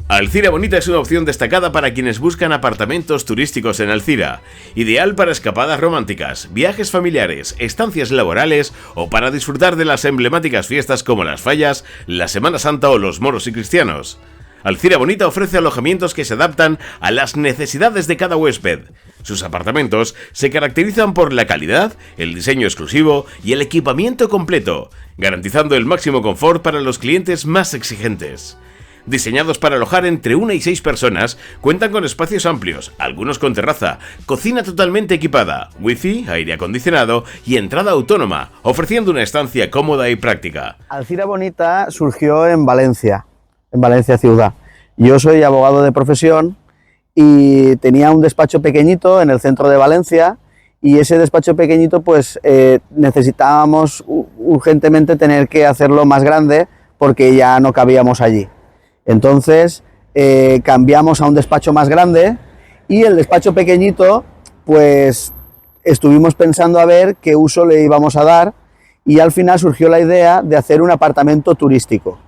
Alcira Bonita es una opción destacada para quienes buscan apartamentos turísticos en Alcira, ideal para escapadas románticas, viajes familiares, estancias laborales o para disfrutar de las emblemáticas fiestas como las Fallas, la Semana Santa o los Moros y Cristianos. Alcira Bonita ofrece alojamientos que se adaptan a las necesidades de cada huésped. Sus apartamentos se caracterizan por la calidad, el diseño exclusivo y el equipamiento completo, garantizando el máximo confort para los clientes más exigentes. Diseñados para alojar entre 1 y 6 personas, cuentan con espacios amplios, algunos con terraza, cocina totalmente equipada, wifi, aire acondicionado y entrada autónoma, ofreciendo una estancia cómoda y práctica. Alcira Bonita surgió en Valencia ciudad. Yo soy abogado de profesión y tenía un despacho pequeñito en el centro de Valencia, y ese despacho pequeñito pues necesitábamos urgentemente tener que hacerlo más grande porque ya no cabíamos allí. Entonces cambiamos a un despacho más grande, y el despacho pequeñito pues estuvimos pensando a ver qué uso le íbamos a dar, y al final surgió la idea de hacer un apartamento turístico.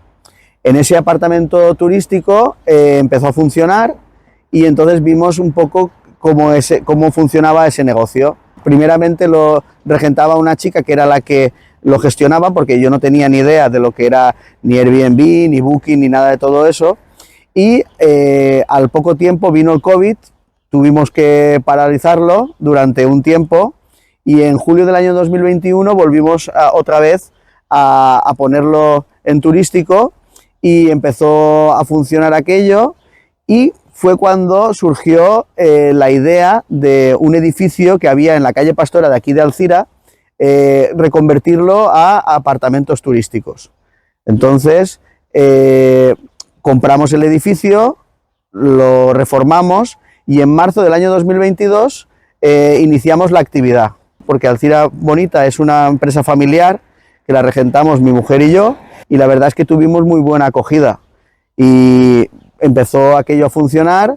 En ese apartamento turístico empezó a funcionar, y entonces vimos un poco cómo funcionaba ese negocio. Primeramente lo regentaba una chica que era la que lo gestionaba, porque yo no tenía ni idea de lo que era ni Airbnb, ni Booking, ni nada de todo eso, y al poco tiempo vino el COVID, tuvimos que paralizarlo durante un tiempo, y en julio del año 2021 volvimos otra vez a ponerlo en turístico, y empezó a funcionar aquello, y fue cuando surgió la idea de un edificio que había en la calle Pastora de aquí de Alcira, reconvertirlo a apartamentos turísticos. Entonces compramos el edificio, lo reformamos, y en marzo del año 2022 iniciamos la actividad, porque Alcira Bonita es una empresa familiar que la regentamos mi mujer y yo, y la verdad es que tuvimos muy buena acogida y empezó aquello a funcionar,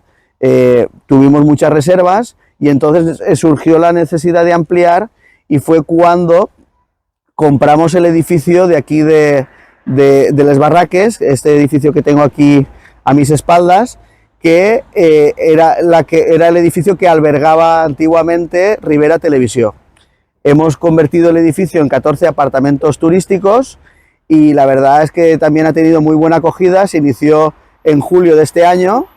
tuvimos muchas reservas, y entonces surgió la necesidad de ampliar, y fue cuando compramos el edificio de aquí de Les Barraques, este edificio que tengo aquí a mis espaldas, que era el edificio que albergaba antiguamente Ribera Televisión. Hemos convertido el edificio en 14 apartamentos turísticos, y la verdad es que también ha tenido muy buena acogida. Se inició en julio de este año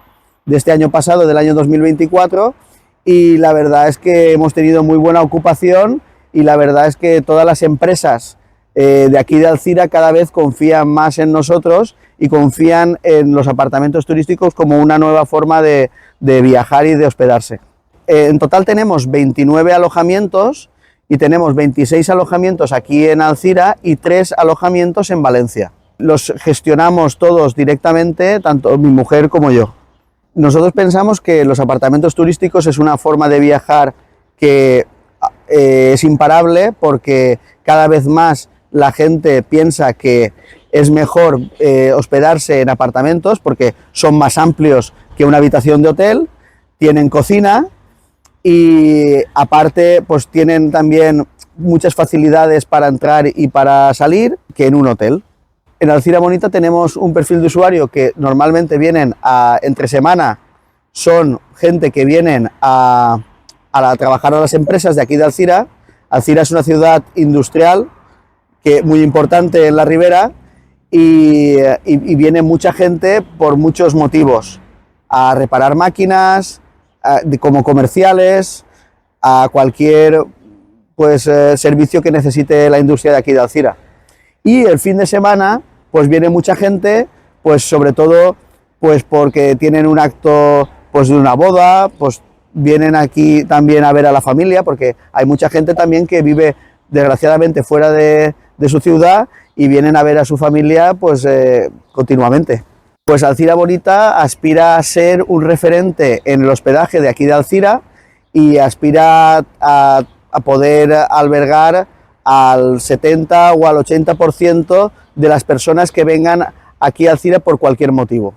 pasado, del año 2024, y la verdad es que hemos tenido muy buena ocupación, y la verdad es que todas las empresas de aquí de Alcira cada vez confían más en nosotros y confían en los apartamentos turísticos como una nueva forma de viajar y de hospedarse. En total tenemos 29 alojamientos, y tenemos 26 alojamientos aquí en Alcira y 3 alojamientos en Valencia. Los gestionamos todos directamente, tanto mi mujer como yo. Nosotros pensamos que los apartamentos turísticos es una forma de viajar que es imparable, porque cada vez más la gente piensa que es mejor hospedarse en apartamentos porque son más amplios que una habitación de hotel, tienen cocina, y aparte pues tienen también muchas facilidades para entrar y para salir que en un hotel. En Alcira Bonita tenemos un perfil de usuario que normalmente vienen entre semana, son gente que vienen a trabajar a las empresas de aquí de Alcira. Alcira es una ciudad industrial muy importante en la ribera, y viene mucha gente por muchos motivos, a reparar máquinas, como comerciales, a cualquier servicio que necesite la industria de aquí de Alcira. Y el fin de semana pues viene mucha gente, pues sobre todo pues porque tienen un acto pues de una boda, pues vienen aquí también a ver a la familia, porque hay mucha gente también que vive desgraciadamente fuera de su ciudad, y vienen a ver a su familia pues continuamente. Pues Alcira Bonita aspira a ser un referente en el hospedaje de aquí de Alcira, y aspira a poder albergar al 70 o al 80% de las personas que vengan aquí a Alcira por cualquier motivo.